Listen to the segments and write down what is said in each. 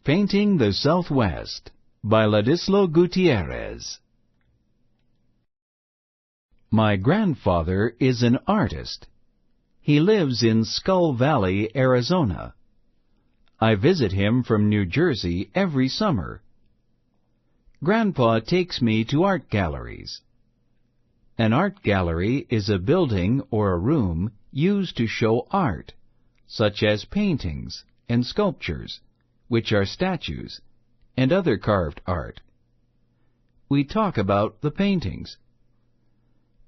Painting the Southwest by Ladislau Gutierrez. My grandfather is an artist. He lives in Skull Valley, Arizona. I visit him from New Jersey every summer. Grandpa takes me to art galleries. An art gallery is a building or a room used to show art, such as paintings and sculptures, which are statues, and other carved art. We talk about the paintings.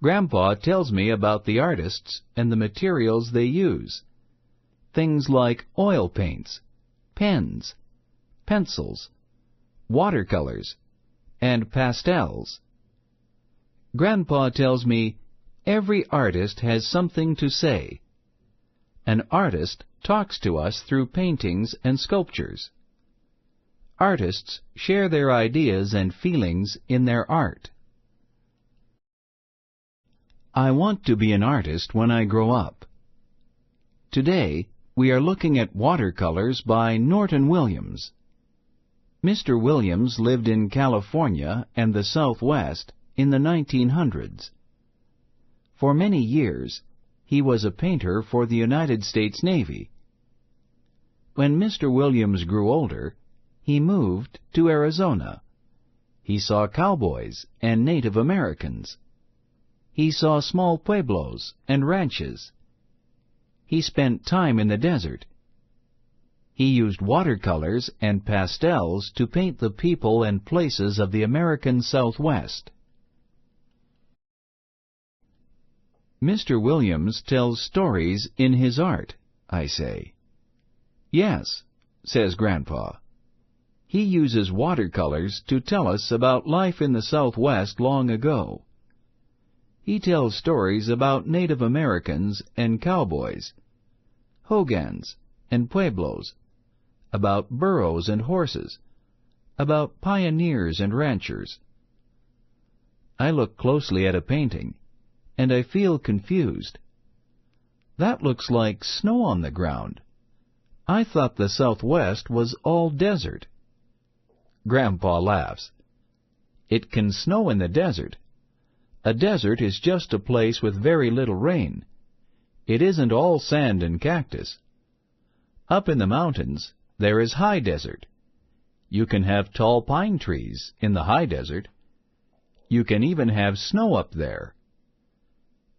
Grandpa tells me about the artists and the materials they use, things like oil paints, pens, pencils, watercolors, and pastels. Grandpa tells me every artist has something to say. An artist talks to us through paintings and sculptures. Artists share their ideas and feelings in their art. I want to be an artist when I grow up. Today, we are looking at watercolors by Norton Williams. Mr. Williams lived in California and the Southwest in the 1900s. For many years, he was a painter for the United States Navy. When Mr. Williams grew older, he moved to Arizona. He saw cowboys and Native Americans. He saw small pueblos and ranches. He spent time in the desert. He used watercolors and pastels to paint the people and places of the American Southwest. Mr. Williams tells stories in his art, I say. Yes, says Grandpa. He uses watercolors to tell us about life in the Southwest long ago. He tells stories about Native Americans and cowboys, hogans and pueblos, about burros and horses, about pioneers and ranchers. I look closely at a painting, and I feel confused. That looks like snow on the ground. I thought the Southwest was all desert. Grandpa laughs. It can snow in the desert. A desert is just a place with very little rain. It isn't all sand and cactus. Up in the mountains, there is high desert. You can have tall pine trees in the high desert. You can even have snow up there.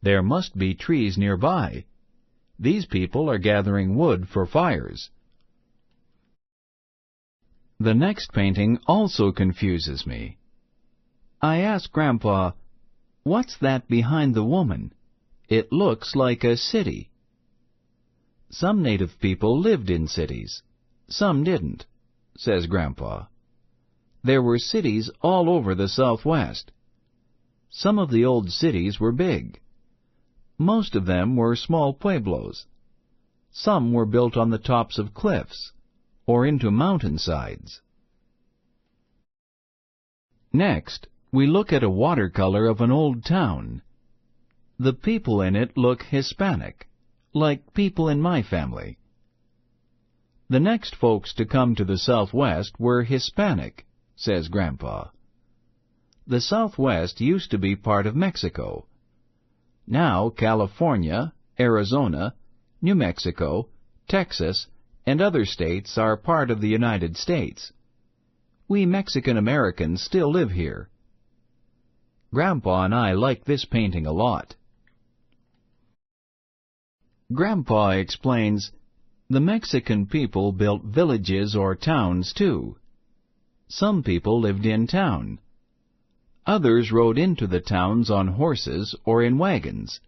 There must be trees nearby. These people are gathering wood for fires. The next painting also confuses me. I ask Grandpa, "What's that behind the woman? It looks like a city." Some native people lived in cities. Some didn't, says Grandpa. There were cities all over the Southwest. Some of the old cities were big. Most of them were small pueblos. Some were built on the tops of cliffs or into mountainsides. Next, we look at a watercolor of an old town. The people in it look Hispanic, like people in my family. The next folks to come to the Southwest were Hispanic, says Grandpa. The Southwest used to be part of Mexico. Now California, Arizona, New Mexico, Texas, and other states are part of the United States. We Mexican Americans still live here. Grandpa and I like this painting a lot. Grandpa explains, the Mexican people built villages or towns too. Some people lived in town. Others rode into the towns on horses or in wagons.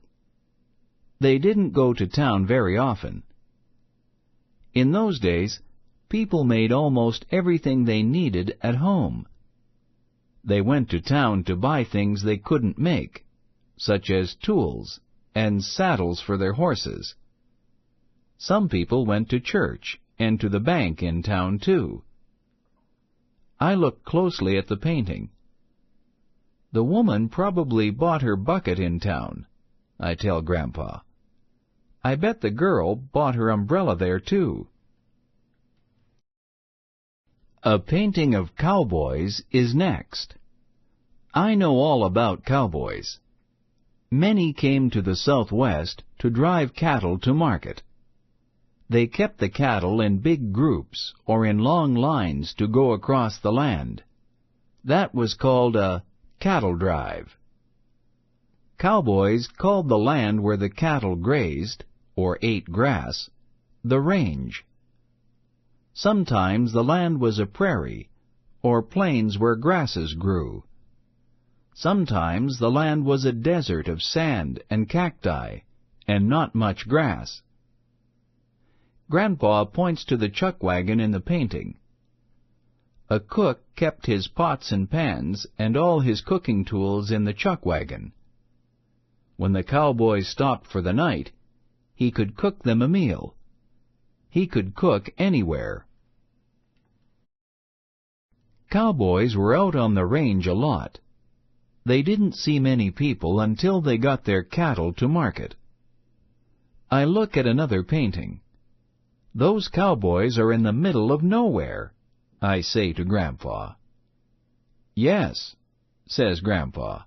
They didn't go to town very often. In those days, people made almost everything they needed at home. They went to town to buy things they couldn't make, such as tools and saddles for their horses. Some people went to church and to the bank in town too. I look closely at the painting. The woman probably bought her bucket in town, I tell Grandpa. I bet the girl bought her umbrella there too. A painting of cowboys is next. I know all about cowboys. Many came to the Southwest to drive cattle to market. They kept the cattle in big groups or in long lines to go across the land. That was called a cattle drive. Cowboys called the land where the cattle grazed, or ate grass, the range. Sometimes the land was a prairie, or plains where grasses grew. Sometimes the land was a desert of sand and cacti, and not much grass. Grandpa points to the chuck wagon in the painting. A cook kept his pots and pans and all his cooking tools in the chuck wagon. When the cowboys stopped for the night, he could cook them a meal. He could cook anywhere. Cowboys were out on the range a lot. They didn't see many people until they got their cattle to market. I look at another painting. Those cowboys are in the middle of nowhere, I say to Grandpa. Yes, says Grandpa.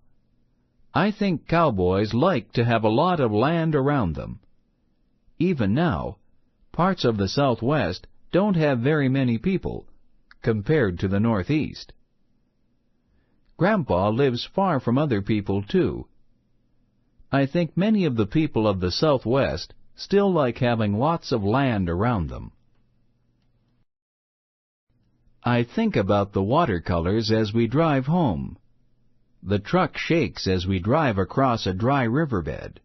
I think cowboys like to have a lot of land around them. Even now, parts of the Southwest don't have very many people, compared to the Northeast. Grandpa lives far from other people, too. I think many of the people of the Southwest still like having lots of land around them. I think about the watercolors as we drive home. The truck shakes as we drive across a dry riverbed.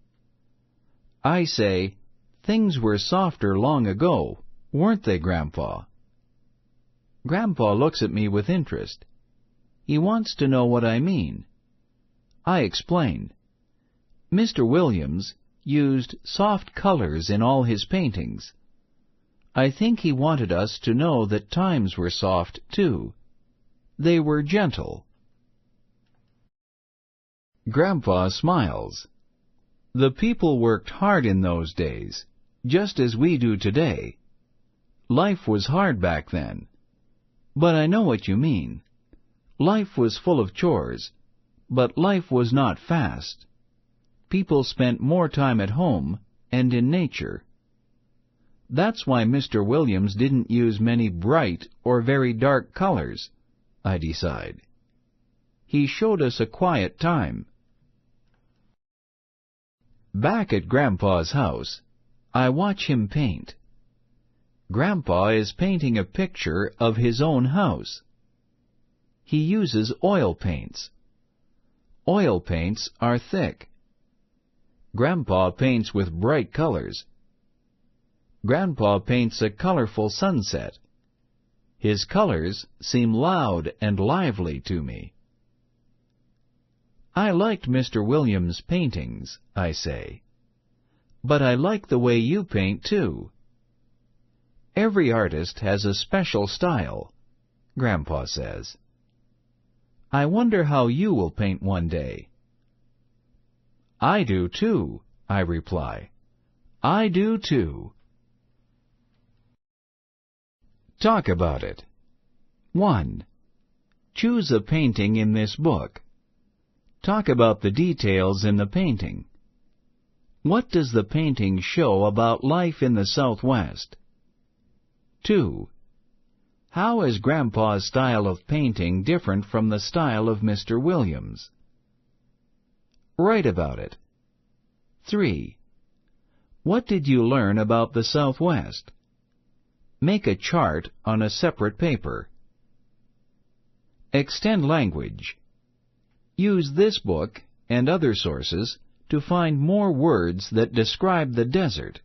I say, things were softer long ago, weren't they, Grandpa? Grandpa looks at me with interest. He wants to know what I mean. I explain. Mr. Williams used soft colors in all his paintings. I think he wanted us to know that times were soft, too. They were gentle. Grandpa smiles. The people worked hard in those days, just as we do today. Life was hard back then. But I know what you mean. Life was full of chores, but life was not fast. People spent more time at home and in nature. That's why Mr. Williams didn't use many bright or very dark colors, I decide. He showed us a quiet time. Back at Grandpa's house, I watch him paint. Grandpa is painting a picture of his own house. He uses oil paints. Oil paints are thick. Grandpa paints with bright colors. Grandpa paints a colorful sunset. His colors seem loud and lively to me. I liked Mr. Williams' paintings, I say. But I like the way you paint, too. Every artist has a special style, Grandpa says. I wonder how you will paint one day. I do too, I reply. I do too. Talk about it. 1. Choose a painting in this book. Talk about the details in the painting. What does the painting show about life in the Southwest? 2. How is Grandpa's style of painting different from the style of Mr. Williams? Write about it. 3. What did you learn about the Southwest? Make a chart on a separate paper. Extend language. Use this book and other sources to find more words that describe the desert.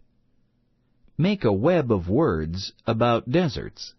Make a web of words about deserts.